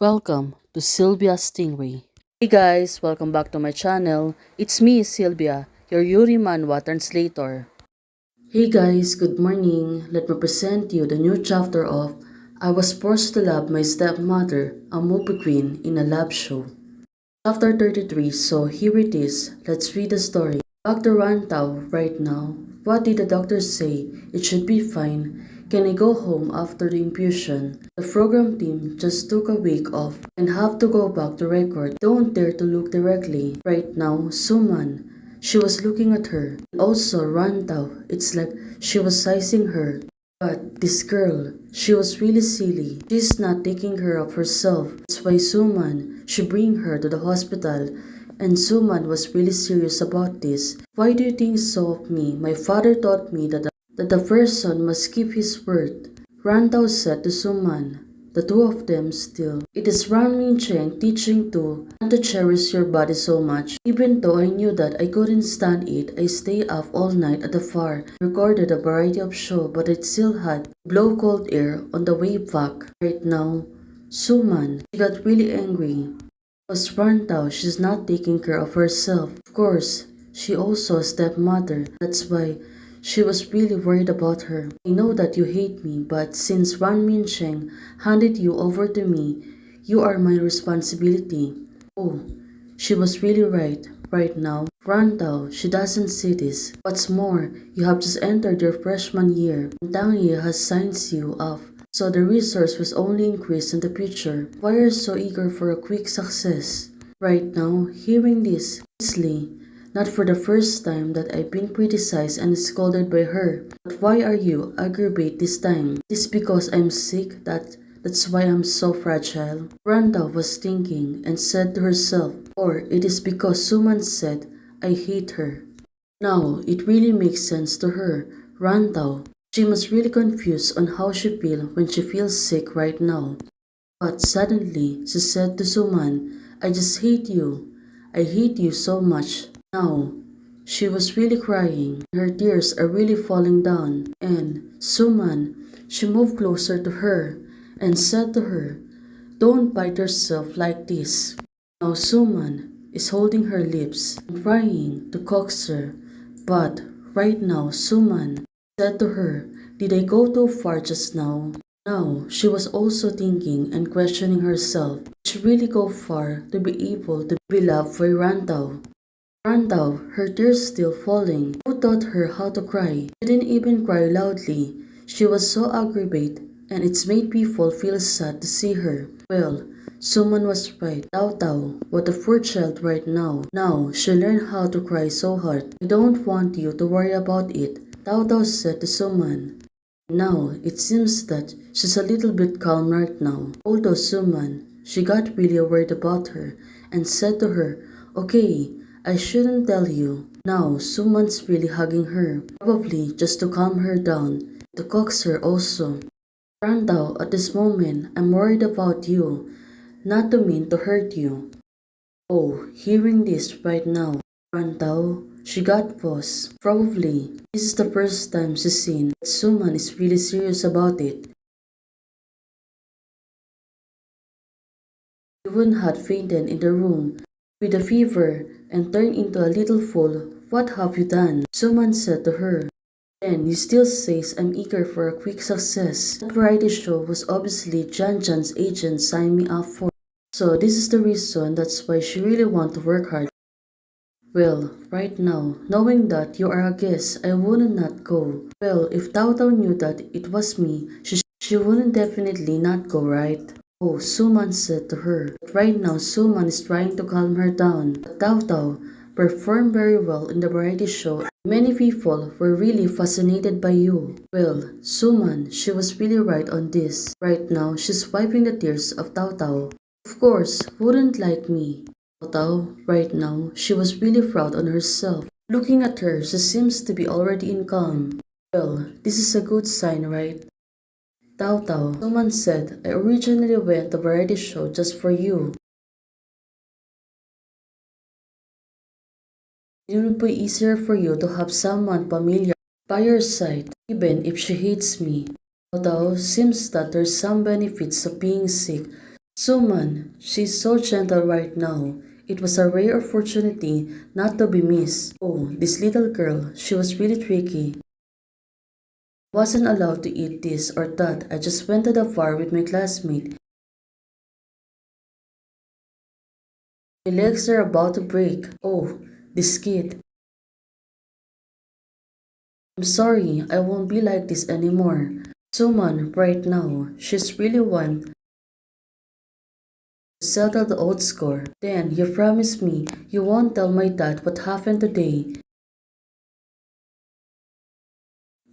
Welcome to Sylvia Stingray. Hey guys, welcome back to my channel. It's me, Sylvia, your Yuri Manhwa translator. Hey guys, good morning. Let me present you the new chapter of I Was Forced to Love My Stepmother, a movie queen in a lab show. Chapter 33, so here it is. Let's read the story. Back to Rantau right now. What did the doctor say? It should be fine. Can I go home after the infusion? The program team just took a week off and have to go back to record. Don't dare to look directly. Right now, Suman. She was looking at her. And also Rantau. It's like she was sizing her. But this girl, she was really silly. She's not taking care of herself. That's why Suman should bring her to the hospital. And Suman was really serious about this. Why do you think so of me? My father taught me that the person must keep his word. Rantau said to Suman. The two of them still. It is Ran Mincheng teaching to not to cherish your body so much. Even though I knew that I couldn't stand it, I stayed up all night at the far, recorded a variety of show, but it still had blow cold air on the way back. Right now, Suman, she got really angry. Was Rantau, she's not taking care of herself. Of course, she also a stepmother. That's why she was really worried about her. I know that you hate me, but since Ran Mincheng handed you over to me, you are my responsibility. Oh, she was really right. Right now, Rantau, she doesn't see this. What's more, you have just entered your freshman year, and Tang Yi has signed you off. So the resource was only increased in the future. Why are you so eager for a quick success? Right now, hearing this, Leslie, not for the first time that I've been criticized and scolded by her. But why are you aggravated this time? Is because I'm sick that's why I'm so fragile? Randa was thinking and said to herself, or it is because Suman said, I hate her. Now, it really makes sense to her. Rantau, she must really confused on how she feels when she feels sick right now. But suddenly, she said to Suman, I just hate you. I hate you so much. Now, she was really crying. Her tears are really falling down. And Suman, she moved closer to her and said to her, don't bite yourself like this. Now Suman is holding her lips and trying to coax her. But right now Suman said to her, did I go too far just now? Now she was also thinking and questioning herself. Did she really go far to be able to be loved by Rantau? Rantau, her tears still falling. Who taught her how to cry? She didn't even cry loudly. She was so aggravated and it's made people feel sad to see her. Well, someone was right. Tao Tao, what a poor child right now. Now, she learned how to cry so hard. I don't want you to worry about it, Tao Tao said to Suman. Now, it seems that she's a little bit calm right now. Although Suman, she got really worried about her and said to her, okay, I shouldn't tell you. Now, Suman's really hugging her, probably just to calm her down, to coax her also. Randall, at this moment, I'm worried about you, not to mean to hurt you. Oh, hearing this right now, Randall, she got pause. Probably, this is the first time she's seen that Suman is really serious about it. Yvonne had fainted in the room with a fever and turned into a little fool. What have you done? Suman said to her. Then he still says I'm eager for a quick success. That variety show was obviously Jan's agent signed me up for. So this is the reason that's why she really want to work hard. Well, right now, knowing that you are a guest, I wouldn't not go. Well, if Tao Tao knew that it was me, she wouldn't definitely not go, right? Oh, Suman said to her. But right now, Suman is trying to calm her down. But Tao Tao performed very well in the variety show. Many people were really fascinated by you. Well, Suman, she was really right on this. Right now, she's wiping the tears of Tao Tao. Of course, wouldn't like me. Tao Tao, right now, she was really proud on herself. Looking at her, she seems to be already in calm. Well, this is a good sign, right? Tao Tao, Suman said, I originally went to variety show just for you. It would be easier for you to have someone familiar by your side, even if she hates me. Although seems that there's some benefits of being sick, Suman, she's so gentle right now. It was a rare opportunity not to be missed. Oh, this little girl, she was really tricky. I wasn't allowed to eat this or that. I just went to the bar with my classmate. My legs are about to break. Oh, this kid. I'm sorry, I won't be like this anymore. Suman, right now, she's really one to settle the old score. Then, you promise me you won't tell my dad what happened today.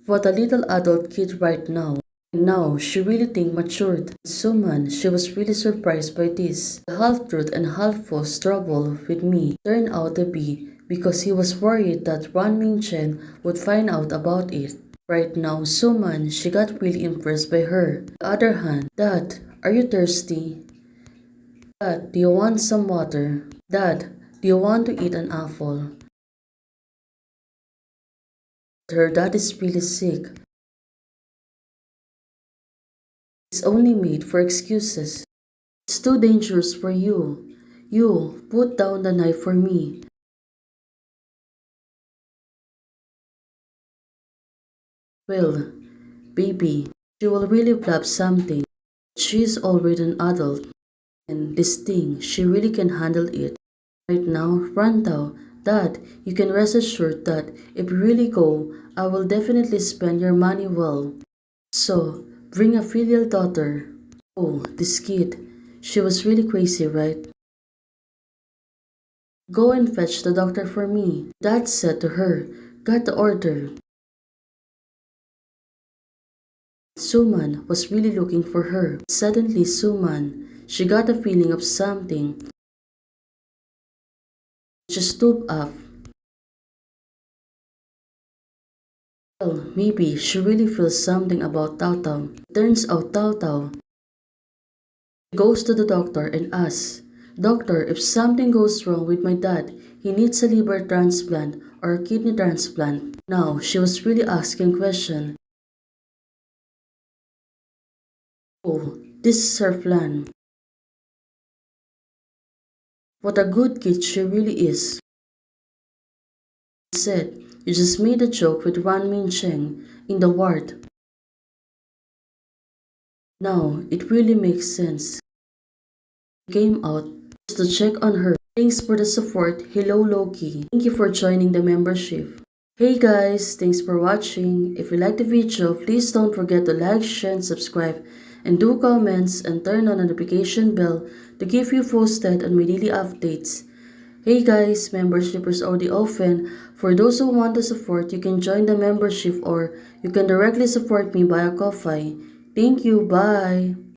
What a little adult kid right now. And now, she really think matured. Suman, she was really surprised by this. The half-truth and half-false trouble with me turned out to be because he was worried that Ran Mingchen would find out about it. Right now, Suman, she got really impressed by her. On the other hand, Dad, are you thirsty? Dad, do you want some water? Dad, do you want to eat an apple? Her dad is really sick. It's only made for excuses. It's too dangerous for you. You, put down the knife for me. Well, baby, she will really blab something. She's already an adult. And this thing, she really can handle it. Right now, Rantau, Dad, you can rest assured that if you really go, I will definitely spend your money well. So, bring a filial daughter. Oh, this kid. She was really crazy, right? Go and fetch the doctor for me. Dad said to her, got the order. Suman was really looking for her. Suddenly, Suman, she got a feeling of something. She stood up. Well, maybe she really feels something about Tao Tao. Turns out Tao Tao goes to the doctor and asks, Doctor, if something goes wrong with my dad, he needs a liver transplant or a kidney transplant. Now, she was really asking questions. Oh, this is her plan. What a good kid she really is. He said, you just made a joke with Ran Min Cheng in the ward. Now, it really makes sense. He came out just to check on her. Thanks for the support. Hello Loki. Thank you for joining the membership. Hey guys, thanks for watching. If you like the video, please don't forget to like, share, and subscribe. And do comments and turn on the notification bell to keep you posted on my daily updates. Hey guys, membership is already open. For those who want to support, you can join the membership or you can directly support me via Ko-Fi. Thank you, bye!